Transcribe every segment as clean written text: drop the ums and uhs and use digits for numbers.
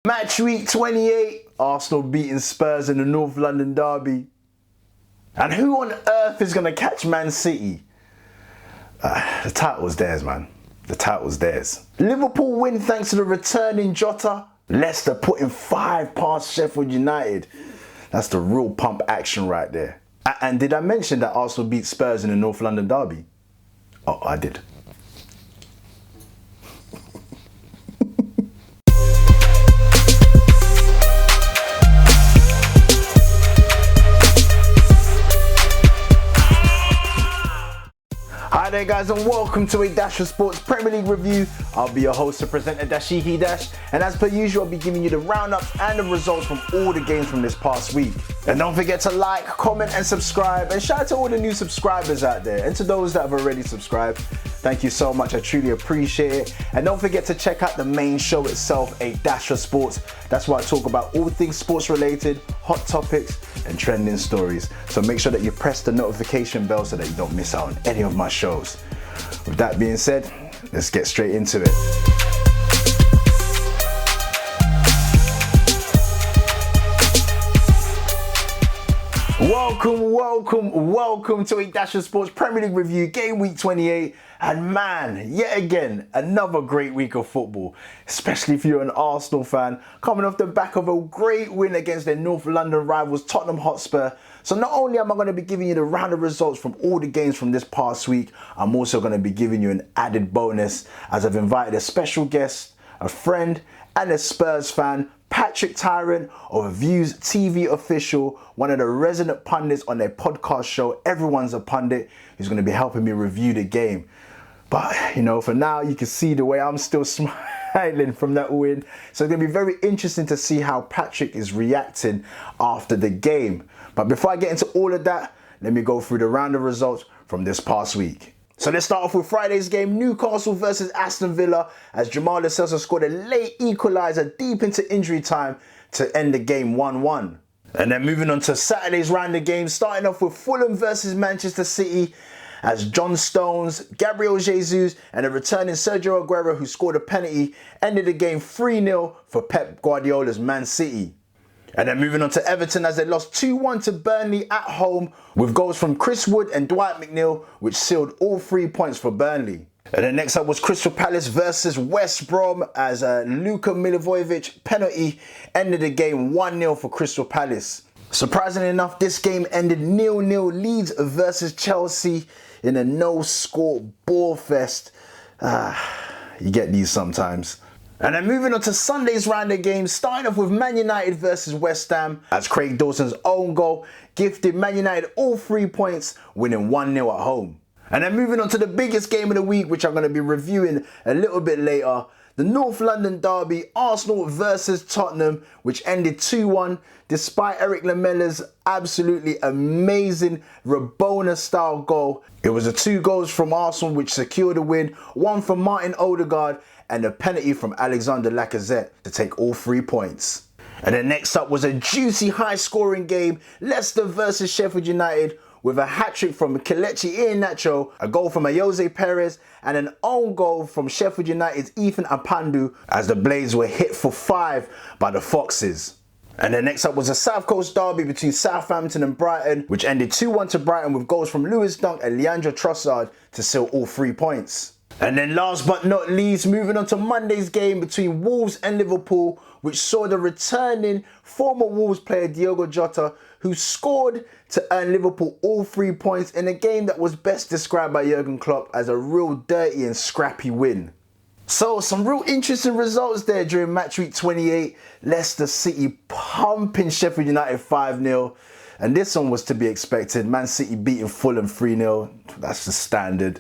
Match week 28, Arsenal beating Spurs in the North London derby. And who on earth is going to catch Man City? The title's theirs, man. The title's theirs. Liverpool win thanks to the returning Jota. Leicester putting 5 past Sheffield United. That's the real pump action right there. And did I mention that Arsenal beat Spurs in the North London derby? Oh, I did. Hi there guys, and welcome to a Dash of Sports Premier League review. I'll be your host and presenter Dashiki Dash, and as per usual I'll be giving you the roundups and the results from all the games from this past week. And don't forget to like, comment and subscribe, and shout out to all the new subscribers out there, and to those that have already subscribed, thank you so much, I truly appreciate it. And don't forget to check out the main show itself, a Dash of Sports. That's where I talk about all things sports related, hot topics and trending stories. So make sure that you press the notification bell so that you don't miss out on any of my shows. With that being said, let's get straight into it. Welcome to a Dash of Sports Premier League review, game week 28. And man, yet again, another great week of football, especially if you're an Arsenal fan, coming off the back of a great win against their North London rivals, Tottenham Hotspur. So not only am I going to be giving you the round of results from all the games from this past week, I'm also going to be giving you an added bonus as I've invited a special guest, a friend and a Spurs fan, Patrick Tyrant of Views TV Official, one of the resident pundits on their podcast show, Everyone's a Pundit, who's going to be helping me review the game. But, you know, for now, you can see the way I'm still smiling from that win. So it's going to be very interesting to see how Patrick is reacting after the game. But before I get into all of that, let me go through the round of results from this past week. So let's start off with Friday's game, Newcastle versus Aston Villa, as Jamal Lo Celso scored a late equaliser deep into injury time to end the game 1-1. And then moving on to Saturday's round of games, starting off with Fulham versus Manchester City, as John Stones, Gabriel Jesus and a returning Sergio Aguero, who scored a penalty, ended the game 3-0 for Pep Guardiola's Man City. And then moving on to Everton, as they lost 2-1 to Burnley at home, with goals from Chris Wood and Dwight McNeil, which sealed all 3 points for Burnley. And then next up was Crystal Palace versus West Brom, as Luka Milivojevic penalty ended the game 1-0 for Crystal Palace. Surprisingly enough, this game ended 0-0 Leeds versus Chelsea in a no-score ball fest. You get these sometimes. And then moving on to Sunday's round of games, starting off with Man United versus West Ham, as Craig Dawson's own goal gifted Man United all 3 points, winning 1-0 at home. And then moving on to the biggest game of the week, which I'm going to be reviewing a little bit later, the North London derby, Arsenal versus Tottenham, which ended 2-1, despite Eric Lamella's absolutely amazing Rabona-style goal. It was the 2 goals from Arsenal which secured the win, one from Martin Odegaard and a penalty from Alexander Lacazette to take all 3 points. And then next up was a juicy high-scoring game, Leicester versus Sheffield United, with a hat-trick from Kelechi Iheanacho, a goal from Jose Perez, and an own goal from Sheffield United's Ethan Apandu, as the Blades were hit for 5 by the Foxes. And then next up was a South Coast derby between Southampton and Brighton, which ended 2-1 to Brighton, with goals from Lewis Dunk and Leandro Trossard to seal all 3 points. And then last but not least, moving on to Monday's game between Wolves and Liverpool, which saw the returning former Wolves player Diogo Jota, who scored to earn Liverpool all 3 points in a game that was best described by Jurgen Klopp as a real dirty and scrappy win. So some real interesting results there during match week 28. Leicester City pumping Sheffield United 5-0. And this one was to be expected. Man City beating Fulham 3-0. That's the standard.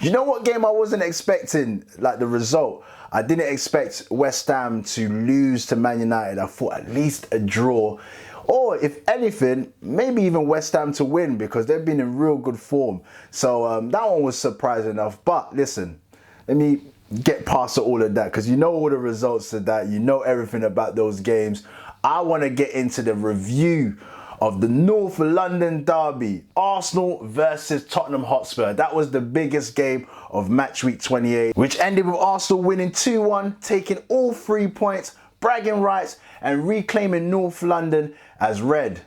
You know what game I wasn't expecting, like the result? I didn't expect West Ham to lose to Man United. I thought at least a draw. Or if anything, maybe even West Ham to win, because they've been in real good form. So that one was surprising enough. But listen, let me get past all of that, because you know all the results of that. You know everything about those games. I want to get into the review of the North London derby, Arsenal versus Tottenham Hotspur. That was the biggest game of match week 28, which ended with Arsenal winning 2-1, taking all 3 points, bragging rights and reclaiming North London as red.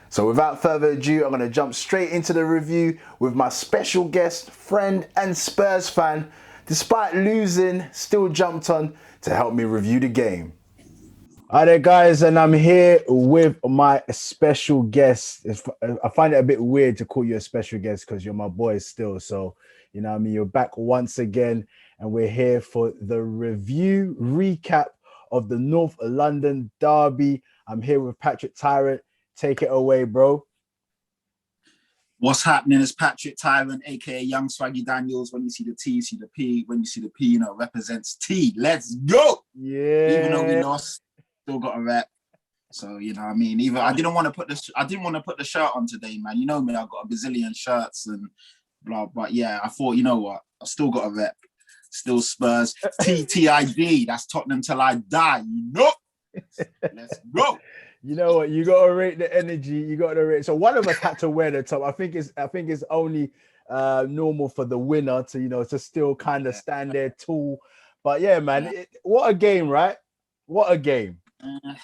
So without further ado, I'm going to jump straight into the review with my special guest, friend and Spurs fan. Despite losing, still jumped on to help me review the game. Hi there, guys, and I'm here with my special guest. I find it a bit weird to call you a special guest because you're my boy still. So, you know what I mean? You're back once again, and we're here for the review recap of the North London derby. I'm here with Patrick Tyrant. Take it away, bro. What's happening is Patrick Tyrant, aka Young Swaggy Daniels. When you see the T, you see the P. When you see the P, you know, it represents T. Let's go. Yeah. Even though we lost, still got a rep. So you know what I mean. I didn't want to put the shirt on today, man. You know me, I've got a bazillion shirts and blah. But yeah, I thought, you know what, I still got a rep. Still Spurs. TTID. That's Tottenham till I die. You know. Let's go. You know what? You gotta rate the energy. You gotta rate. So one of us had to wear the top. I think it's only normal for the winner to still kind of stand there tall. But yeah, man, what a game, right? What a game. I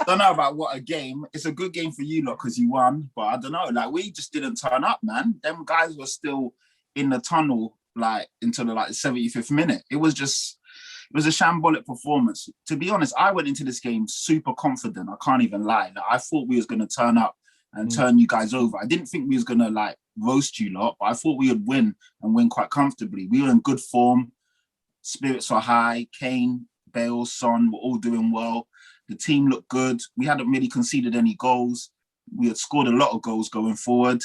don't know about what a game. It's a good game for you lot because you won, but I don't know. Like, we just didn't turn up, man. Them guys were still in the tunnel like until the 75th minute. It was a shambolic performance. To be honest, I went into this game super confident. I can't even lie. Like, I thought we was going to turn up and turn you guys over. I didn't think we was going to roast you lot, but I thought we would win and win quite comfortably. We were in good form. Spirits are high. Kane, Bale, Son were all doing well. The team looked good. We hadn't really conceded any goals. We had scored a lot of goals going forward.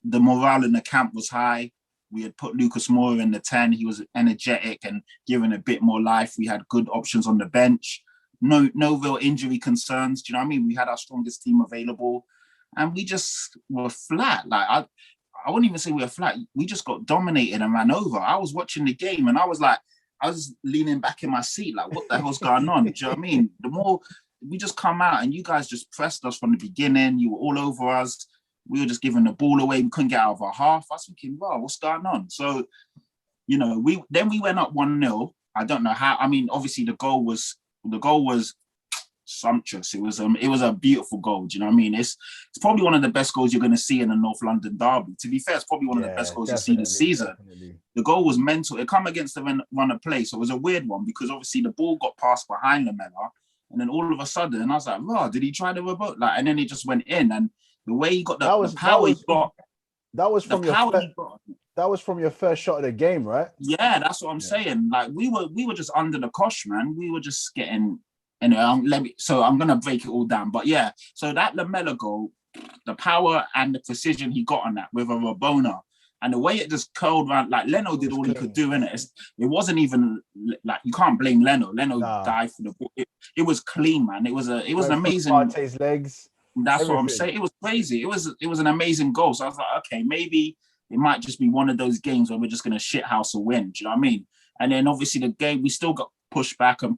The morale in the camp was high. We had put Lucas Moura in the 10. He was energetic and given a bit more life. We had good options on the bench. No real injury concerns. Do you know what I mean? We had our strongest team available. And we just were flat. I wouldn't even say we were flat. We just got dominated and ran over. I was watching the game and I was leaning back in my seat, like, what the hell's going on? Do you know what I mean? The more we just come out and you guys just pressed us from the beginning. You were all over us. We were just giving the ball away. We couldn't get out of our half. I was thinking, wow, what's going on? So, you know, we went up 1-0. I don't know how. I mean, obviously the goal was sumptuous. It was a beautiful goal. Do you know what I mean? It's probably one of the best goals you're going to see in a North London derby. To be fair, it's probably one of the best goals you see this season. Definitely. The goal was mental. It come against the run of play, so it was a weird one because obviously the ball got passed behind Lamela, and then all of a sudden I was like, "Wow, did he try to revoke?" And then it just went in, and the way he got the power he got. That was from your first shot of the game, right? Yeah, that's what I'm saying. Like, we were just under the cosh, man. We were just getting. Anyway, so I'm gonna break it all down. But yeah, so that Lamela goal, the power and the precision he got on that with a Rabona, and the way it just curled around, like Leno did all he could do in it. It wasn't even like, you can't blame Leno. Leno died for the ball. It was clean, man. It was an amazing. Partey's legs. That's everything. What I'm saying. It was crazy. It was an amazing goal. So I was like, okay, maybe it might just be one of those games where we're just gonna shithouse a win. Do you know what I mean? And then obviously the game, we still got pushed back, and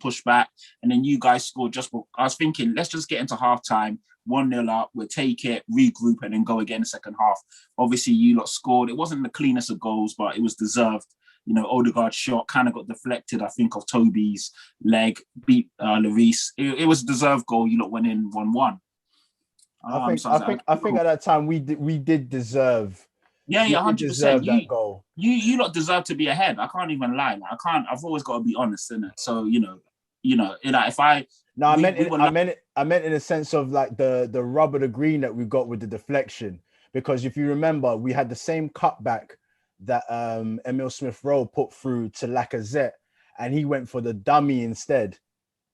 then you guys scored I was thinking, let's just get into halftime, 1-0 up, we'll take it, regroup, and then go again the second half. Obviously, you lot scored. It wasn't the cleanest of goals, but it was deserved. You know, Odegaard's shot kind of got deflected, I think, off Toby's leg, beat Lloris. It was a deserved goal. You lot went in 1-1. I think at that time we did deserve. Yeah, 100%. That goal. You lot deserve to be ahead. I can't even lie. I've always got to be honest in it. So I meant in the sense of like the rub of the green that we got with the deflection. Because if you remember, we had the same cutback that Emil Smith-Rowe put through to Lacazette, and he went for the dummy instead,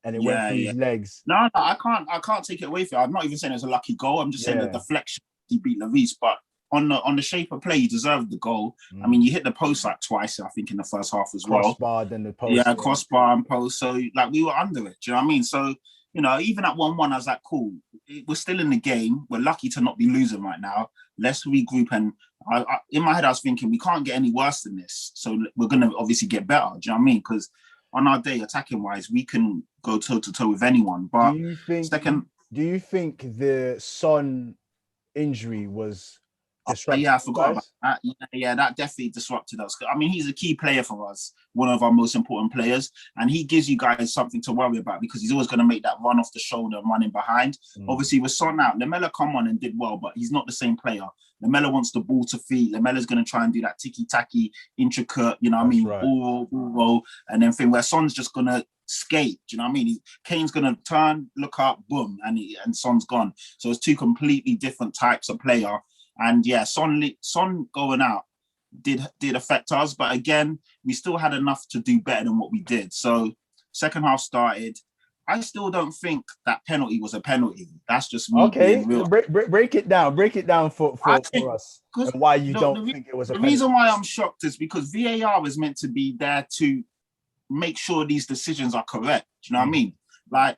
and it went through his legs. No, I can't take it away from you. I'm not even saying it's a lucky goal. I'm just saying the deflection, he beat Lloris, but on the shape of play, he deserved the goal. I mean, you hit the post like twice, I think, in the first half as well. Crossbar, then the post. Yeah, crossbar and post. So like, we were under it. Do you know what I mean? So, you know, even at 1-1, I was like, cool. We're still in the game. We're lucky to not be losing right now. Let's regroup. And in my head, I was thinking, we can't get any worse than this. So we're going to obviously get better. Do you know what I mean? Because on our day, attacking wise, we can go toe to toe with anyone. But do you think the Son injury was disrupted Yeah, I you forgot about guys? that. Yeah, that definitely disrupted us. I mean, he's a key player for us, one of our most important players, and he gives you guys something to worry about because he's always going to make that run off the shoulder and running behind. Obviously, with Son out, Lamella come on and did well, but he's not the same player. Lamella wants the ball to feet. Lamella's going to try and do that ticky-tacky, intricate, you know what I That's mean, right. ball roll, and then thing where Son's just going to skate. Do you know what I mean? Kane's going to turn, look up, boom, and Son's gone. So it's two completely different types of player. And yeah, Son going out did affect us, but again, we still had enough to do better than what we did. So second half started. I still don't think that penalty was a penalty. That's just me Okay, being real. break it down. Break it down for I think us, because and why you don't think it was a the penalty. reason why I'm shocked is because VAR is meant to be there to make sure these decisions are correct. Do you know what I mean? Like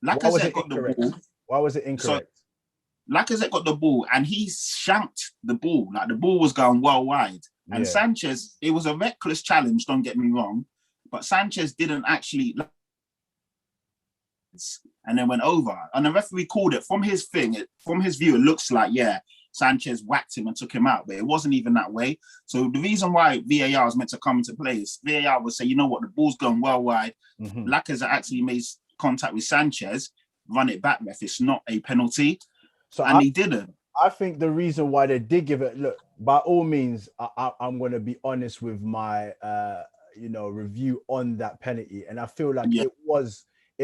Lacazette got the ball. Why was it incorrect? So, Lacazette got the ball and he shanked the ball. Like the ball was going well wide. And Sanchez, it was a reckless challenge, don't get me wrong. But Sanchez didn't actually, and then went over. And the referee called it from his thing. From his view, it looks like, Sanchez whacked him and took him out, but it wasn't even that way. So the reason why VAR is meant to come into play is VAR will say, you know what, the ball's going well wide. Lacazette actually made contact with Sanchez, run it back, ref. It's not a penalty. So he didn't. I think the reason why they did give it, look, by all means, I'm going to be honest with my, review on that penalty, and I feel like it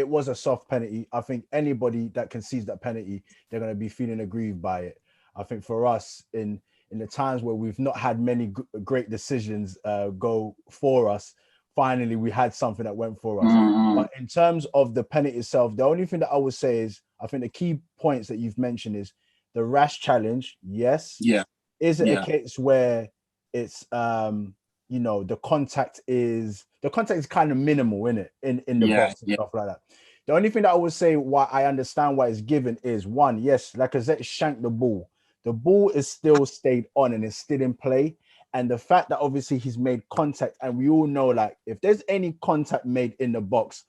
was a soft penalty. I think anybody that concedes that penalty, they're going to be feeling aggrieved by it. I think for us, in the times where we've not had many great decisions go for us, finally we had something that went for us. But in terms of the penalty itself, the only thing that I would say is, I think the key points that you've mentioned is the rash challenge. Yes. Yeah. Is it a case where it's the contact is kind of minimal in the box and stuff like that? The only thing that I would say why I understand why it's given is, one, yes, Lacazette shanked the ball. The ball is still stayed on and is still in play. And the fact that obviously he's made contact, and we all know, like, if there's any contact made in the box,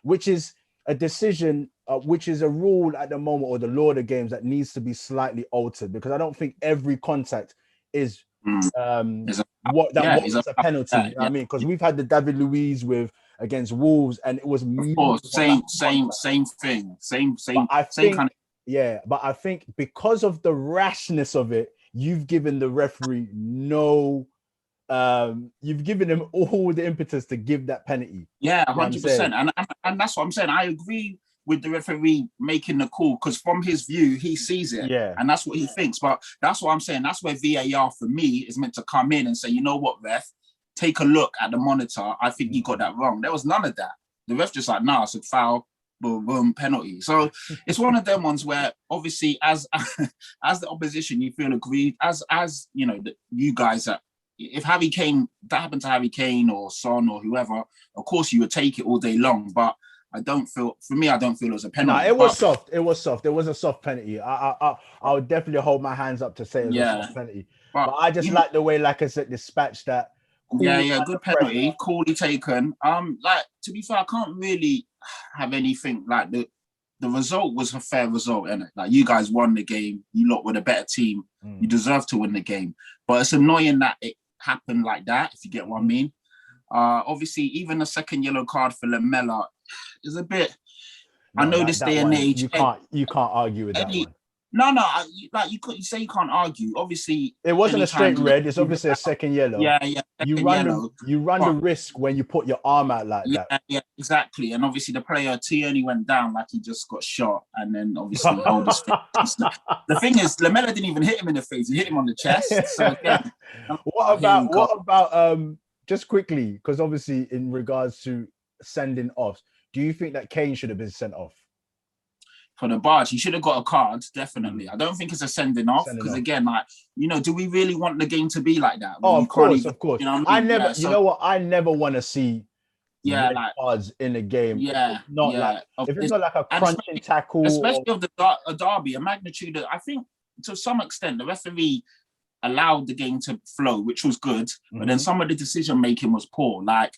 which is a decision, which is a rule at the moment, or the law of the games, that needs to be slightly altered, because I don't think every contact is a penalty. You know what I mean? Because we've had the David Luiz against Wolves, and it was same thing, same kind of. Yeah, but I think because of the rashness of it, you've given the referee you've given him all the impetus to give that penalty. Yeah, 100%. And that's what I'm saying. I agree with the referee making the call, because from his view, he sees it. Yeah. And that's what he thinks. But that's what I'm saying. That's where VAR for me is meant to come in and say, you know what, ref, take a look at the monitor. I think you got that wrong. There was none of that. The ref just like, nah, it's a foul. Boom, boom, penalty. So it's one of them ones where obviously as the opposition, you feel aggrieved, as you know, you guys that if that happened to Harry Kane or Son or whoever, of course you would take it all day long. But I don't feel it was a penalty. No, it was soft. It was soft. It was a soft penalty. I would definitely hold my hands up to say it was a soft penalty. But I just like the way, like I said, dispatched that. Cool, good penalty, coolly taken. Like, to be fair, I can't really have anything like the result was a fair result, innit? Like, you guys won the game, you lot were the better team, you deserve to win the game. But it's annoying that it happened like that, if you get what I mean. Obviously, even a second yellow card for Lamella is a bit. I know this day and age, you can't argue with that one. No, like you say you can't argue. Obviously, it wasn't a straight red. It's obviously a second yellow. Yeah. You run the risk when you put your arm out like that. Yeah, exactly. And obviously, the player Tierney went down like he just got shot, and then obviously held his face. The thing is, Lamella didn't even hit him in the face; he hit him on the chest. So again, what about just quickly, because obviously in regards to sending off, do you think that Kane should have been sent off? For the barge, he should have got a card, definitely. I don't think it's a sending off, because again, like, do we really want the game to be like that? Of course. You know what I mean? You know what? I never want to see red cards in a game. Yeah, if it's not like a crunching tackle, especially of a derby, a magnitude. I think to some extent the referee allowed the game to flow, which was good. But then some of the decision making was poor. Like,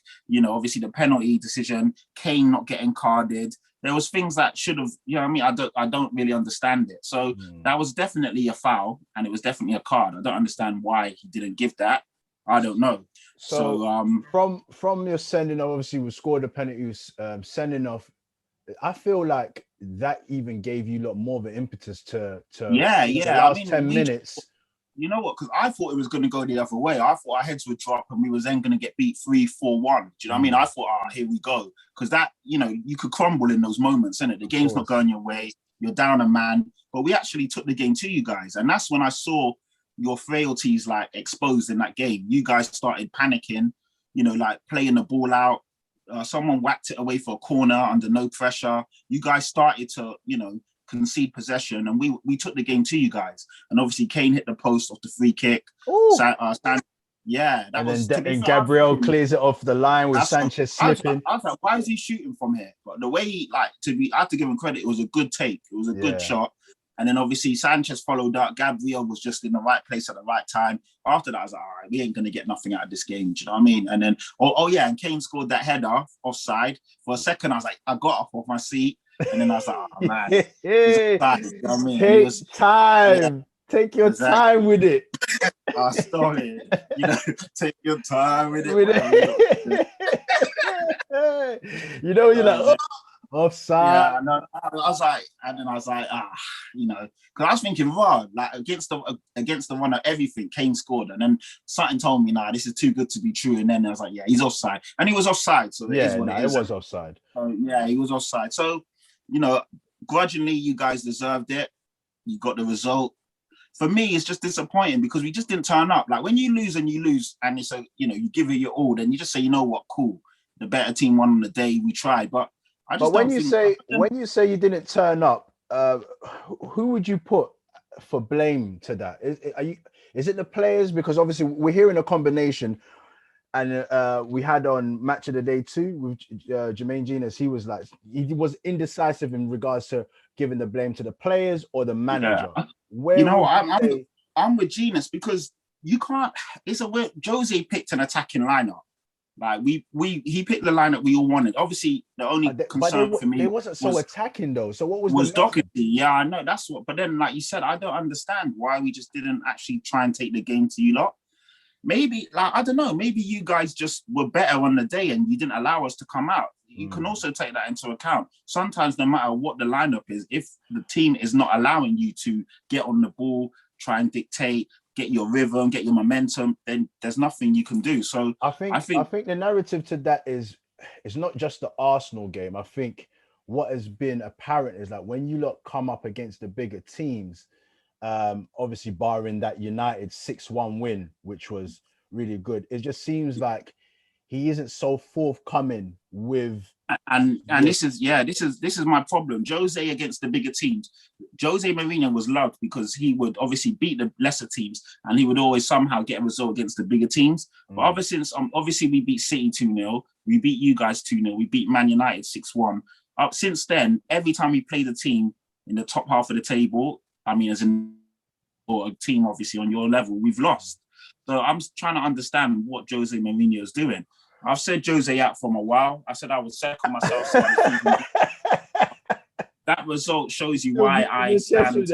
obviously the penalty decision, Kane not getting carded. There was things that should have, I mean, I don't really understand it. So that was definitely a foul, and it was definitely a card. I don't understand why he didn't give that. I don't know. So from your sending off, obviously we scored a penalty, sending off. I feel like that even gave you a lot more of an impetus to the last 10 minutes. You know what? Because I thought it was going to go the other way. I thought our heads would drop and we was then going to get beat 3-4-1. Do you know what I mean? I thought, here we go. Because that, you could crumble in those moments, innit? The game's not going your way. You're down a man. But we actually took the game to you guys. And that's when I saw your frailties like exposed in that game. You guys started panicking, like playing the ball out. Someone whacked it away for a corner under no pressure. You guys started to, concede possession, and we took the game to you guys. And obviously Kane hit the post off the free kick. And Gabriel clears it off the line with Sanchez slipping. I was like, why is he shooting from here? But the way, I have to give him credit. It was a good take. It was a good shot. And then obviously Sanchez followed up. Gabriel was just in the right place at the right time. After that, I was like, all right, we ain't going to get nothing out of this game. Do you know what I mean? And then, and Kane scored that header offside. For a second, I was like, I got up off my seat. And then I was like, oh, man. You know what I mean? Take your time with it. Stop it. Take your time with it. You're like, offside. Yeah, no, I was like, because I was thinking, like against the run of everything, Kane scored, and then something told me, this is too good to be true. And then I was like, yeah, he's offside, and he was offside. So it was offside. He was offside. So, grudgingly, you guys deserved it. You got the result. For me, it's just disappointing because we just didn't turn up. Like when you lose, and it's you give it your all, then you just say, you know what, cool, the better team won on the day. We tried, but when you say you didn't turn up, who would you put for blame to that? Is it the players? Because obviously we're hearing a combination, and we had on Match of the Day 2 with Jermaine Genius. He was indecisive in regards to giving the blame to the players or the manager. Yeah. I'm with Genius because you can't. It's a weird. Jose picked an attacking lineup. Like he picked the lineup we all wanted. Obviously, the only concern for me, it wasn't so attacking though. So what was Doherty? Yeah, I know that's what. But then, like you said, I don't understand why we just didn't actually try and take the game to you lot. Maybe, I don't know. Maybe you guys just were better on the day and you didn't allow us to come out. You can also take that into account. Sometimes, no matter what the lineup is, if the team is not allowing you to get on the ball, try and dictate, get your rhythm, get your momentum, then there's nothing you can do. So I think the narrative to that is it's not just the Arsenal game. I think what has been apparent is that when you lot come up against the bigger teams, obviously barring that United 6-1 win, which was really good, it just seems like he isn't so forthcoming with this is my problem. Jose against the bigger teams. Jose Mourinho was loved because he would obviously beat the lesser teams and he would always somehow get a result against the bigger teams. But ever since obviously we beat City 2-0, we beat you guys 2-0, we beat Man United 6-1. Since then, every time we played a team in the top half of the table, I mean, or a team obviously on your level, we've lost. So I'm trying to understand what Jose Mourinho is doing. I've said Jose out for a while. I said I would second myself. That result shows you why I stand.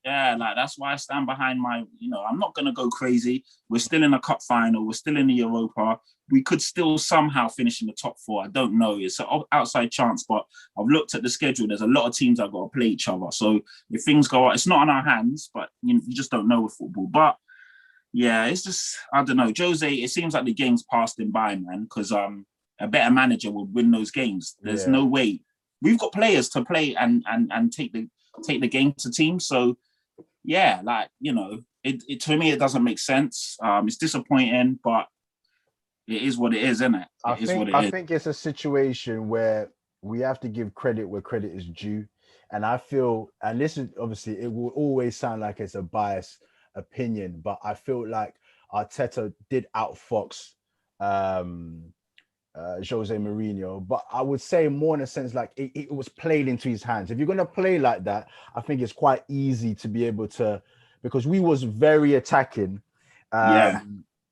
Yeah, like that's why I stand behind my. I'm not gonna go crazy. We're still in a cup final. We're still in the Europa. We could still somehow finish in the top 4. I don't know. It's an outside chance, but I've looked at the schedule. There's a lot of teams that got to play each other. So if things go, it's not in our hands. But you just don't know with football. But yeah, it's just, I don't know. Jose, it seems like the game's passed him by, man, because a better manager would win those games. There's no way. We've got players to play and take the game to teams. So, yeah, it to me, it doesn't make sense. It's disappointing, but it is what it is, isn't it? I think it's a situation where we have to give credit where credit is due. And I feel, and this is obviously, it will always sound like it's a biased opinion, but I feel like Arteta did outfox Jose Mourinho, but I would say more in a sense like it was played into his hands. If you're going to play like that, I think it's quite easy to be able to because we was very attacking, Yeah.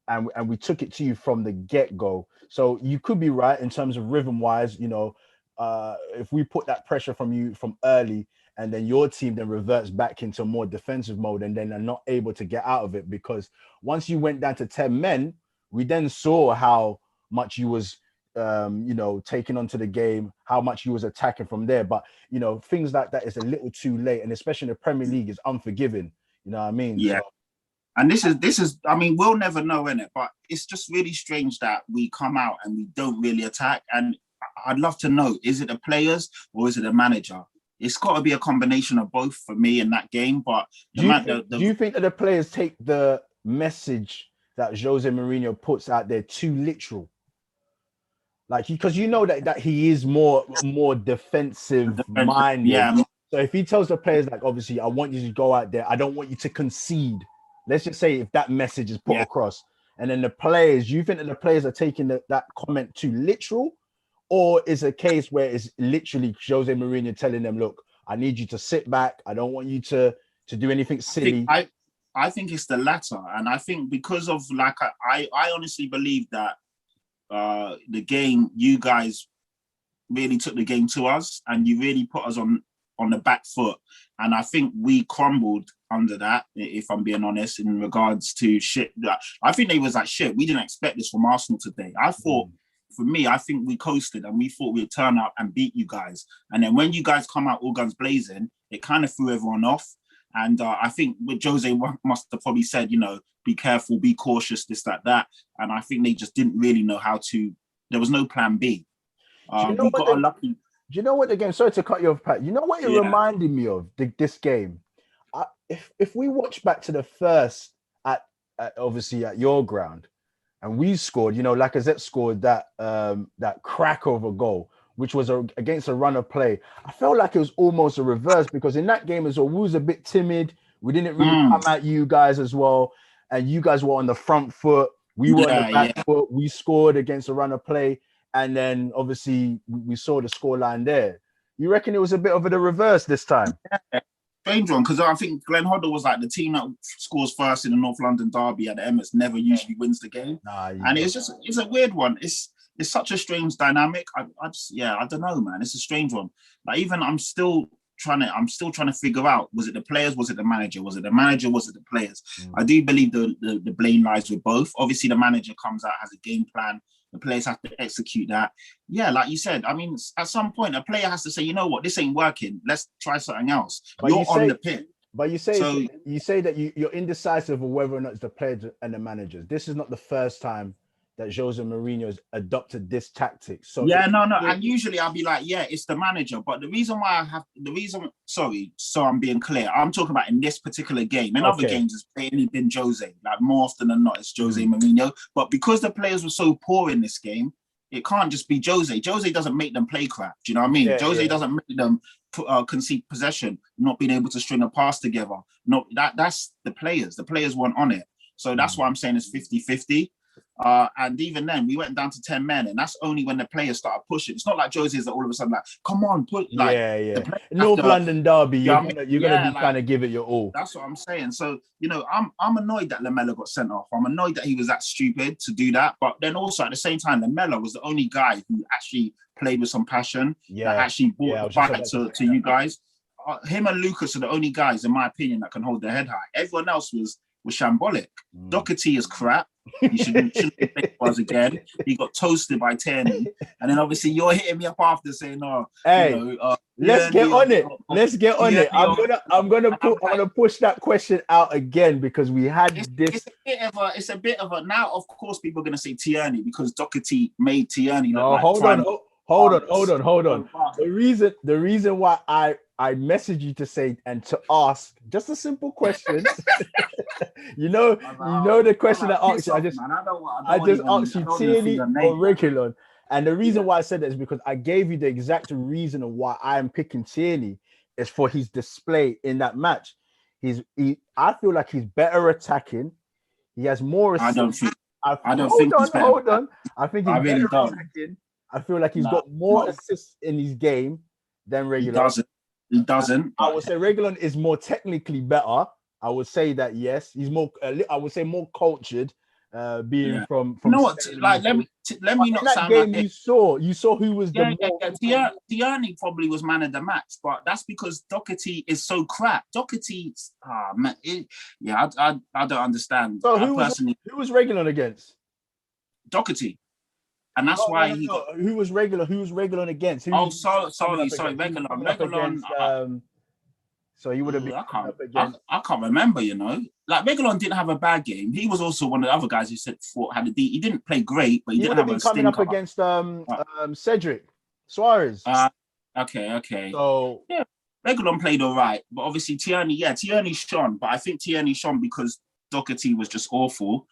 and we took it to you from the get-go. So you could be right in terms of rhythm-wise. If we put that pressure from you from early, and then your team then reverts back into more defensive mode, and then are not able to get out of it, because once you went down to 10 men, we then saw how much you was taking onto the game, how much you was attacking from there. But things like that is a little too late, and especially in the Premier League is unforgiving. You know what I mean? Yeah. So, and this is, I mean, we'll never know, innit? But it's just really strange that we come out and we don't really attack. And I'd love to know, is it the players or is it the manager? It's got to be a combination of both for me in that game. But do you think that the players take the message that Jose Mourinho puts out there too literal? Like, because that he is more defensive minded. Yeah. So if he tells the players, like, obviously, I want you to go out there, I don't want you to concede. Let's just say if that message is put across, and then the players, you think that the players are taking that comment too literal, or is a case where it's literally Jose Mourinho telling them, look, I need you to sit back. I don't want you to do anything silly. I think it's the latter. And I think because of, like, I honestly believe that the game, you guys really took the game to us and you really put us on the back foot. And I think we crumbled under that, if I'm being honest, in regards to shit. I think they was like, shit, we didn't expect this from Arsenal today. I thought, for me, I think we coasted and we thought we'd turn up and beat you guys. And then when you guys come out all guns blazing, it kind of threw everyone off. And I think what Jose must have probably said, be careful, be cautious, this, that. And I think they just didn't really know how to, there was no plan B. We got unlucky. Do you know what the game, sorry to cut you off, Pat, you know what it reminded me of, this game? If we watch back to the first, obviously at your ground, and we scored, Lacazette scored that crack of a goal, which was against a run of play. I felt like it was almost a reverse, because in that game as well, we was a bit timid. We didn't really come at you guys as well. And you guys were on the front foot. We were on the back foot. We scored against a run of play. And then obviously we saw the scoreline there. You reckon it was a bit of the reverse this time? Yeah. Strange one, because I think Glenn Hoddle was like, the team that scores first in the North London derby at the Emirates never usually wins the game. And it's a weird one. It's such a strange dynamic. I don't know, man. It's a strange one. Like, even I'm still trying to figure out, was it the players, was it the manager? Was it the manager, was it the players? I do believe the blame lies with both. Obviously, the manager comes out, has a game plan. The players have to execute that. Yeah, like you said, I mean, at some point, a player has to say, you know what, this ain't working. Let's try something else. You're on the pitch. But you say that you're indecisive of whether or not it's the players and the managers. This is not the first time that Jose Mourinho has adopted this tactic. So and usually I'll be like, yeah, it's the manager. But the reason why so I'm being clear, I'm talking about in this particular game. In other games, it's mainly been Jose. Like, more often than not, it's Jose Mourinho. But because the players were so poor in this game, it can't just be Jose. Jose doesn't make them play crap. Do you know what I mean? Jose doesn't make them concede possession, not being able to string a pass together. No, that's the players. The players weren't on it. So that's why I'm saying it's 50-50. And even then, we went down to 10 men, and that's only when the players started pushing. It's not like Jose's that all of a sudden like, come on, put like North London derby. You're gonna be trying to give it your all. That's what I'm saying. So I'm annoyed that Lamela got sent off. I'm annoyed that he was that stupid to do that. But then also at the same time, Lamela was the only guy who actually played with some passion. That actually brought the fight to you guys. Him and Lucas are the only guys, in my opinion, that can hold their head high. Everyone else was shambolic. Doherty is crap. He shouldn't play for us again. He got toasted by Tierney. And then obviously you're hitting me up after saying, let's get on it. Let's get on it. I'm gonna push that question out again, because we had this. It's a bit of a now. Of course, people are gonna say Tierney because Doherty made Tierney look like. Hold on. The reason why I messaged you to say and to ask just a simple question. you know the question I asked you. I just asked you Tierney or Reguilon, and the reason why I said that is because I gave you the exact reason of why I am picking Tierney is for his display in that match. I feel like he's better attacking. He has more. I don't think hold on. I think he's better attacking. I feel like he's got more assists in his game than Reguilon. He doesn't. I would say Reguilon is more technically better. I would say that yes, he's more. I would say more cultured, being Yeah. from You know what? Spain and Like, everything. let But me in not that sound like game, it. you saw who was the more. Tierney probably was man of the match, but that's because Doherty is so crap. Doherty, man, I don't understand. So I personally, who was regular against? Doherty, and that's No, no, why no, he got. no. Who was regular? Who was regular against? Who Oh, was coming up sorry, against? He was Regulon. coming up Regulon, against. So he would have been I coming can't, up against. I can't remember. You know, like Regulon didn't have a bad game. He was also one of the other guys who said thought had a D. He didn't play great, but he He didn't would have have been a coming up stinker. against Cedric Suarez. Okay. So Yeah, Regulon played all right, but obviously Tierney shone, but I think Tierney shone because Doherty was just awful.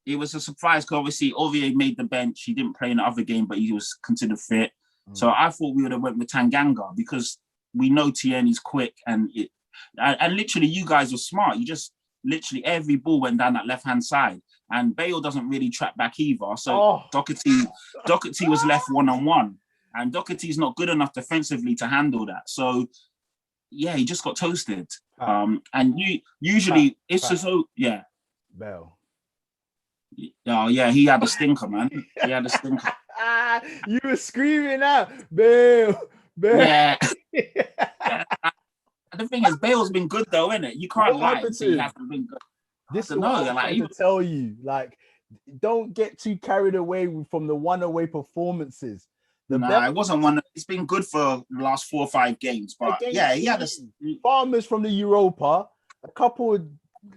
It was a surprise because obviously Aurier made the bench. He didn't play in the other game, but he was considered fit. So I thought we would have went with Tanganga because we know Tierney's quick and literally you guys were smart. You just literally every ball went down that left-hand side. And Bale doesn't really track back either. So Doherty was left one-on-one. And Doherty's not good enough defensively to handle that. So, yeah, he just got toasted. And usually it's as though, yeah. Bell. Oh, yeah, he had a stinker, man. He had a stinker. You were screaming out, Bale. Yeah. The thing is, Bale's been good, though, isn't it? You can't lie and say he hasn't been good. This is what I'm trying to tell you. Like, don't get too carried away from the one-away performances. It wasn't one. It's been good for the last 4 or 5 games, but yeah, he had a Farmers from the Europa, a couple of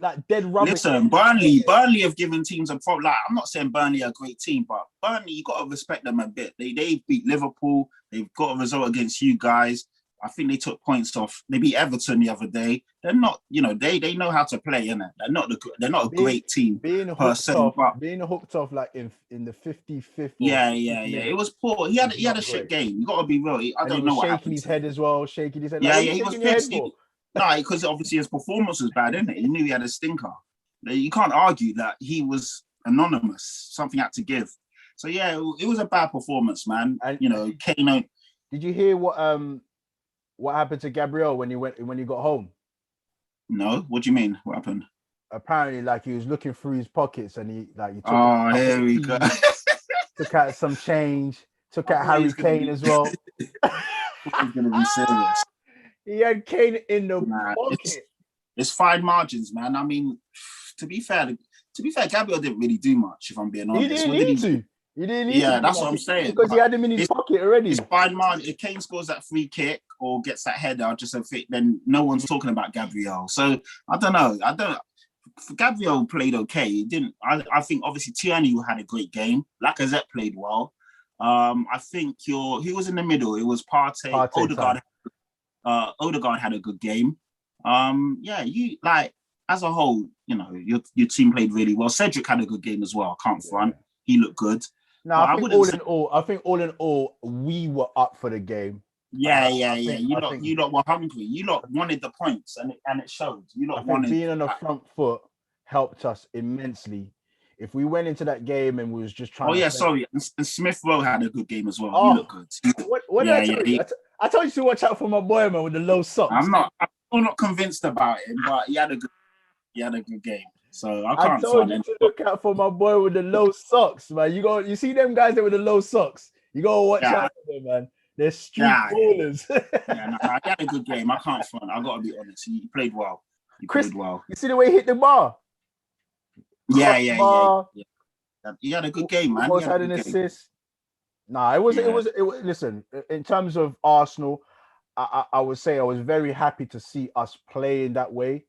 like dead rubbish. Listen, Burnley have given teams a problem. Like, I'm not saying Burnley are a great team, but Burnley, you got to respect them a bit. They beat Liverpool. They've got a result against you guys. I think they took points off. They beat Everton the other day. They're not, they know how to play, innit? They're not a great team being hooked off like in the 55th. Yeah. It was poor. He had a shit game. You got to be real. I don't know what happened. Shaking his head as well. Shaking his head. Yeah, he was pissed. No, because obviously his performance was bad, isn't it? He knew he had a stinker. You can't argue that he was anonymous. Something had to give. So yeah, it was a bad performance, man. And Kane. Did you hear what happened to Gabriel when he got home? No, what do you mean? What happened? Apparently, like he was looking through his pockets and he took. Oh, here we go. Took out some change. Took out Harry Kane as well. He's gonna be serious. He had Kane in the pocket. It's fine margins, man. I mean, to be fair, Gabriel didn't really do much. If I'm being honest, he didn't need to. Yeah, that's what I'm saying. Because he had him in his pocket already. It's fine margin. If Kane scores that free kick or gets that header, then no one's talking about Gabriel. So I don't know. Gabriel played okay. He didn't. I think obviously Tierney had a great game. Lacazette played well. I think he was in the middle. It was Partey. Odegaard had a good game. You like as a whole, your team played really well. Cedric had a good game as well. I can't front. He looked good. No, I think all in all, we were up for the game. Yeah. You lot were hungry. You lot wanted the points, and it showed. You lot wanted. Being on the front foot helped us immensely. If we went into that game and we was just trying. And Smith Rowe had a good game as well. He looked good. What did I tell you? I told you to watch out for my boy, man, with the low socks. I'm not convinced about him, but he had a good game. So I told you to look out for my boy with the low socks, man. You see them guys that with the low socks. You gotta watch out for them, man. They're street ballers. He had a good game. I can't front. I gotta be honest. He played well. Played well. You see the way he hit the bar? Yeah. He had a good game, man. He had an assist. It was. Listen, in terms of Arsenal, I would say I was very happy to see us play in that way.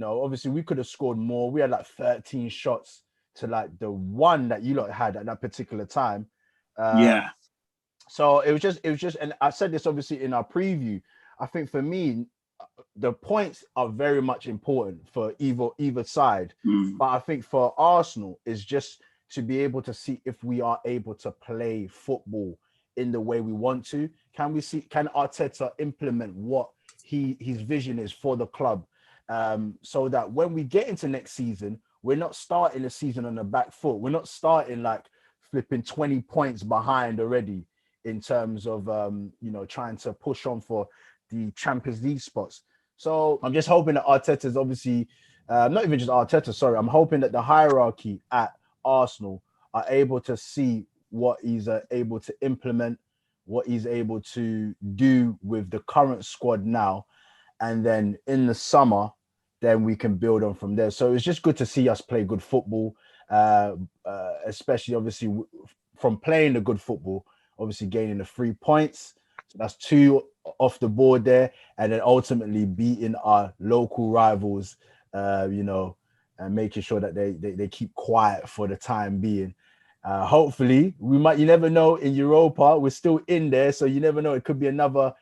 Obviously we could have scored more. We had like 13 shots to like the one that you lot had at that particular time. So it was just, and I said this obviously in our preview. I think for me, the points are very much important for either side. But I think for Arsenal is just to be able to see if we are able to play football in the way we want to. Can Arteta implement what his vision is for the club? So that when we get into next season, we're not starting the season on the back foot. We're not starting like flipping 20 points behind already in terms of trying to push on for the Champions League spots. So I'm just hoping that Arteta's obviously, not even just Arteta, sorry. I'm hoping that the hierarchy at Arsenal are able to see what he's able to implement, what he's able to do with the current squad now. And then in the summer, then we can build on from there. So it's just good to see us play good football, especially obviously from playing the good football, obviously gaining the 3 points. So that's 2 off the board there, and then ultimately beating our local rivals, and making sure that they keep quiet for the time being. Hopefully, you never know, in Europa, we're still in there, so you never know. It could be another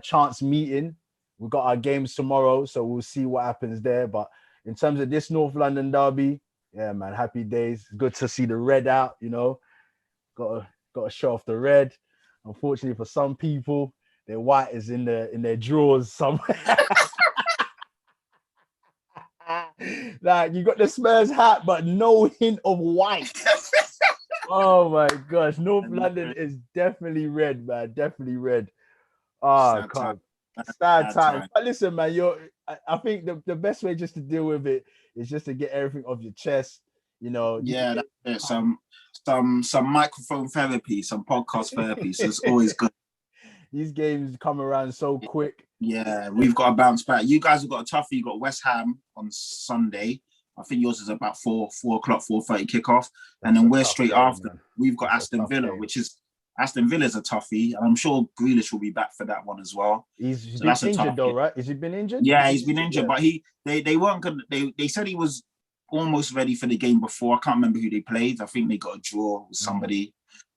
chance meeting. We've got our games tomorrow, so we'll see what happens there. But in terms of this North London derby, yeah, man, happy days. Good to see the red out, Got to show off the red. Unfortunately, for some people, their white is in their drawers somewhere. Like, you got the Spurs hat, but no hint of white. Oh my gosh, North London is definitely red, man. Definitely red. Oh, God. Sad time. But listen, man, I think the best way just to deal with it is just to get everything off your chest. Yeah, that's it. Some microphone therapy, some podcast therapy. So it's always good. These games come around so quick. Yeah, we've got to bounce back. You guys have got a toughie. You got West Ham on Sunday. I think yours is about 4:00, 4:30 kickoff, and then we're straight after. Man. We've got Aston Villa, which is Aston Villa's a toughie, and I'm sure Grealish will be back for that one as well. He's been injured though, right? Has he been injured? Yeah, he's been injured, but they weren't gonna. They said he was almost ready for the game before. I can't remember who they played. I think they got a draw with somebody,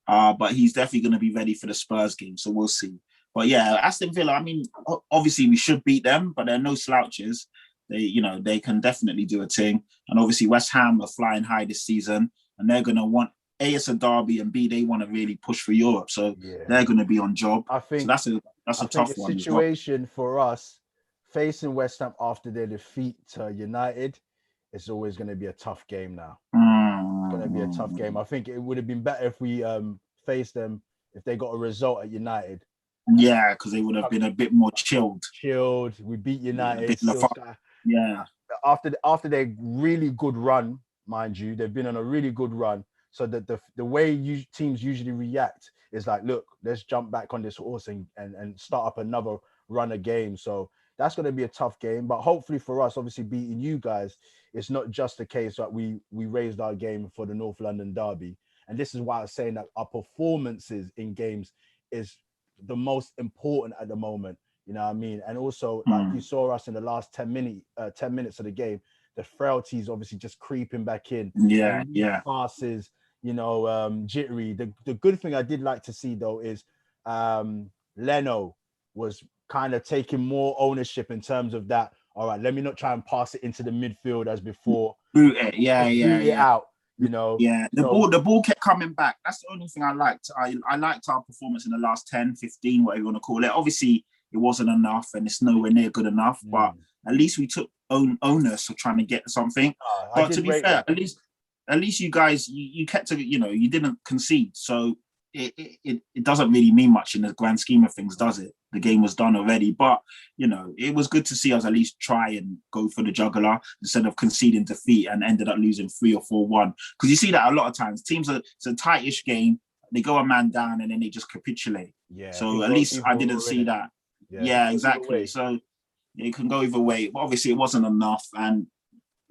but he's definitely going to be ready for the Spurs game. So we'll see. But yeah, Aston Villa, I mean, obviously we should beat them, but they're no slouches. They can definitely do a thing. And obviously West Ham are flying high this season, and they're going to want, A, it's a derby, and B, they want to really push for Europe. So they're going to be on job. I think so that's a tough one. Situation for us facing West Ham after their defeat to United, it's always going to be a tough game now. It's going to be a tough game. I think it would have been better if we faced them if they got a result at United. Yeah, because they would have been a bit more chilled. We beat United. Yeah. After their really good run, mind you, they've been on a really good run. So that the way teams usually react is like, look, let's jump back on this horse and start up another run of games. So that's going to be a tough game. But hopefully for us, obviously beating you guys, it's not just the case that we raised our game for the North London derby. And this is why I was saying that our performances in games is the most important at the moment. You know what I mean? And also, like you saw us in the last 10 minutes of the game, the frailties obviously just creeping back in. Yeah. Passes, jittery. The good thing I did like to see though is Leno was kind of taking more ownership in terms of that. All right, let me not try and pass it into the midfield as before. Boot it, yeah. Out, Yeah, the ball kept coming back. That's the only thing I liked. I liked our performance in the last 10, 15, whatever you want to call it. Obviously, it wasn't enough and it's nowhere near good enough, but at least we took onus of trying to get something. But to be fair, at least you guys, you kept to, you didn't concede. So it doesn't really mean much in the grand scheme of things, does it? The game was done already, but it was good to see us at least try and go for the jugular instead of conceding defeat and ended up losing 3 or 4-1. Because you see that a lot of times. It's a tightish game. They go a man down and then they just capitulate. Yeah. So at least I didn't see that. Yeah, exactly. So it can go either way. But obviously it wasn't enough. And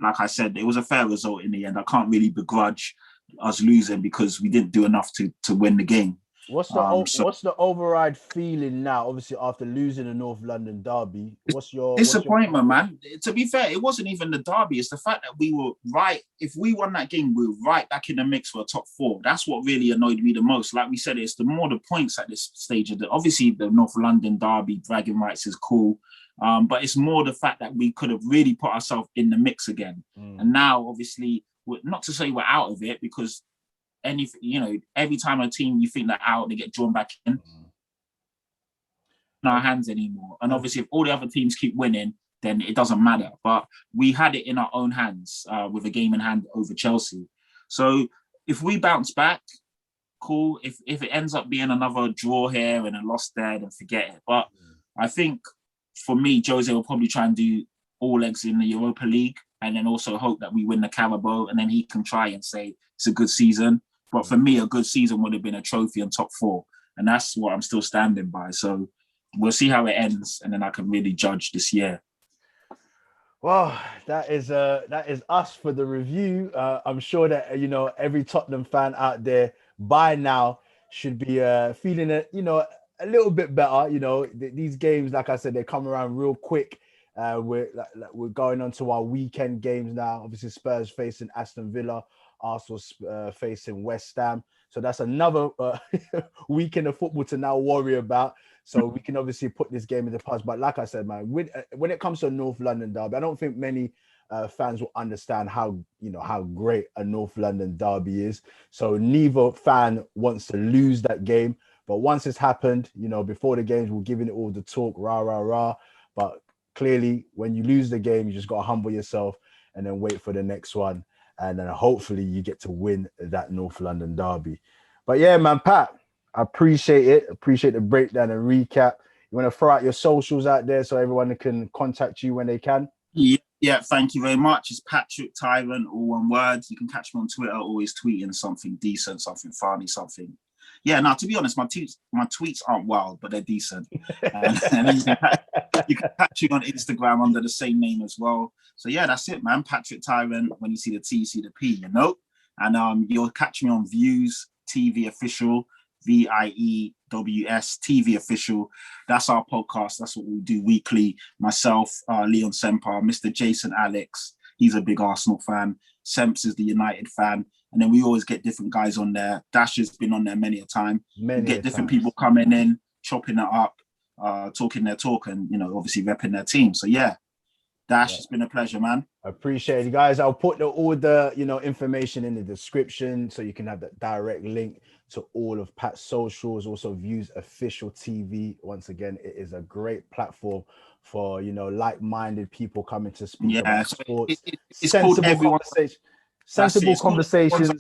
like I said, it was a fair result in the end. I can't really begrudge us losing because we didn't do enough to win the game. What's the override feeling now? Obviously, after losing the North London derby, what's your disappointment, man? To be fair, it wasn't even the derby. It's the fact that we were right. If we won that game, we were right back in the mix for a top 4. That's what really annoyed me the most. Like we said, it's the more the points at this stage of obviously the North London derby bragging rights is cool, but it's more the fact that we could have really put ourselves in the mix again. And now, obviously, not to say we're out of it because. Every time a team you think they're out, they get drawn back in our hands anymore. And obviously, if all the other teams keep winning, then it doesn't matter. But we had it in our own hands with a game in hand over Chelsea. So if we bounce back, cool. If it ends up being another draw here and a loss there, then forget it. But I think for me, Jose will probably try and do all eggs in the Europa League, and then also hope that we win the Carabao, and then he can try and say it's a good season. But for me, a good season would have been a trophy and top 4, and that's what I'm still standing by. So we'll see how it ends, and then I can really judge this year. Well, that is us for the review. I'm sure that every Tottenham fan out there by now should be feeling it, a little bit better. These games, like I said, they come around real quick. We're going on to our weekend games now. Obviously, Spurs facing Aston Villa, Arsenal facing West Ham. So that's another weekend of football to now worry about. So we can obviously put this game in the past. But like I said, man, when it comes to a North London derby, I don't think many fans will understand how great a North London derby is. So neither fan wants to lose that game. But once it's happened, before the games, we're giving it all the talk, rah, rah, rah. But clearly, when you lose the game, you just got to humble yourself and then wait for the next one. And then hopefully you get to win that North London derby. But yeah, man, Pat, I appreciate it. Appreciate the breakdown and recap. You want to throw out your socials out there so everyone can contact you when they can? Yeah, thank you very much. It's Patrick Tyrant, all one word. You can catch me on Twitter, always tweeting something decent, something funny, something. Yeah, now, to be honest, my tweets aren't wild, but they're decent. And then you can catch me on Instagram under the same name as well. So yeah, that's it, man. Patrick Tyrant. When you see the T, you see the P, And you'll catch me on Views TV Official, VIEWS TV Official. That's our podcast. That's what we do weekly. Myself, Leon Sempar, Mr. Jason Alex. He's a big Arsenal fan. Semps is the United fan. And then we always get different guys on there. Dash has been on there many a time. We get different people coming in, chopping it up, talking their talk, and obviously repping their team. So yeah, Dash, it's been a pleasure, man. I appreciate it, guys. I'll put all the information in the description so you can have that direct link to all of Pat's socials. Also, Views Official TV. Once again, it is a great platform for like-minded people coming to speak about sports. It's called Sensible conversations.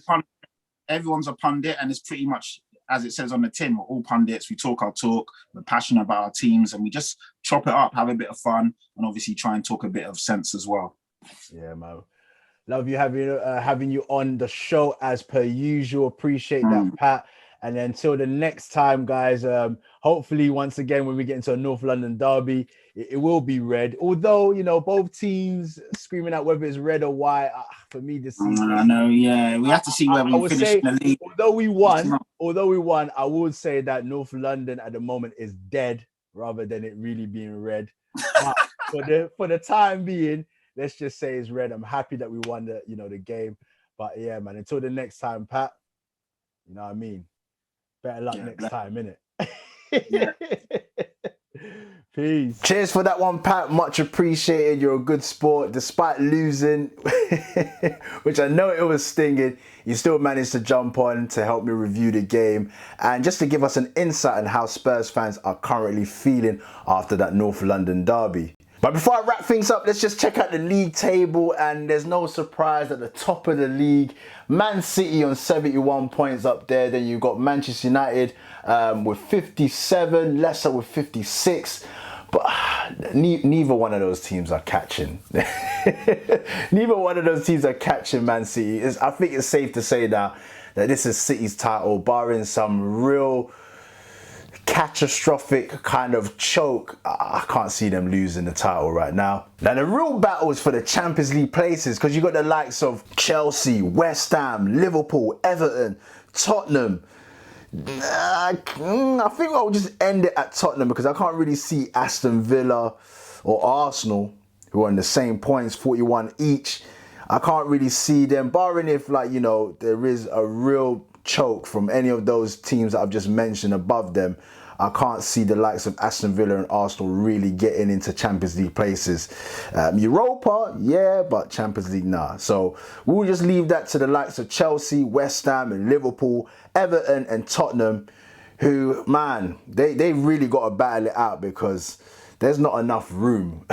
Everyone's a pundit, and it's pretty much as it says on the tin. We're all pundits. We talk our talk. We're passionate about our teams, and we just chop it up, have a bit of fun, and obviously try and talk a bit of sense as well. Yeah, man. Love you having you on the show as per usual. Appreciate that, Pat. And then until the next time, guys, hopefully, once again, when we get into a North London derby, it will be red. Although, both teams screaming out whether it's red or white. For me, this season. I know, yeah. We have to see where we finish in the league. Although we won, I would say that North London at the moment is dead rather than it really being red. But for the time being, let's just say it's red. I'm happy that we won the game. But yeah, man, until the next time, Pat, you know what I mean? Better luck next time, innit? Yeah. Peace. Cheers for that one, Pat. Much appreciated. You're a good sport. Despite losing, which I know it was stinging, you still managed to jump on to help me review the game and just to give us an insight on how Spurs fans are currently feeling after that North London derby. But before I wrap things up, let's just check out the league table, and there's no surprise at the top of the league. Man City on 71 points up there. Then you've got Manchester United with 57, Leicester with 56. But neither one of those teams are catching. Neither one of those teams are catching Man City. I think it's safe to say now that this is City's title, barring some real catastrophic kind of choke. I can't see them losing the title right now. Now the real battle is for the Champions League places, because you got the likes of Chelsea, West Ham, Liverpool, Everton, Tottenham. I think I'll just end it at Tottenham because I can't really see Aston Villa or Arsenal, who are on the same points, 41 each. I can't really see them, barring if there is a real choke from any of those teams that I've just mentioned above them. I can't see the likes of Aston Villa and Arsenal really getting into Champions League places. Europa, yeah, but Champions League, nah. So we'll just leave that to the likes of Chelsea, West Ham and Liverpool, Everton and Tottenham, who, man, they really got to battle it out because there's not enough room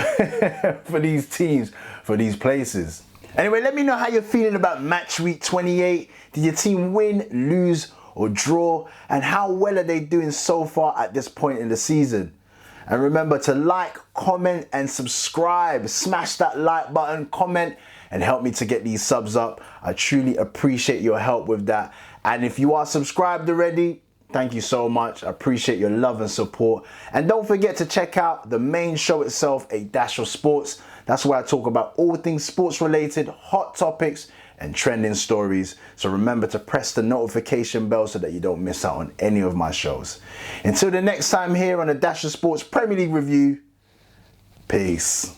for these teams, for these places. Anyway, let me know how you're feeling about match week 28. Did your team win, lose, or draw? And how well are they doing so far at this point in the season? And remember to like, comment, and subscribe. Smash that like button, comment, and help me to get these subs up. I truly appreciate your help with that. And if you are subscribed already, thank you so much. I appreciate your love and support. And don't forget to check out the main show itself, A Dash of Sports. That's where I talk about all things sports related, hot topics, and trending stories. So remember to press the notification bell so that you don't miss out on any of my shows. Until the next time here on A Dash of Sports Premier League Review, peace.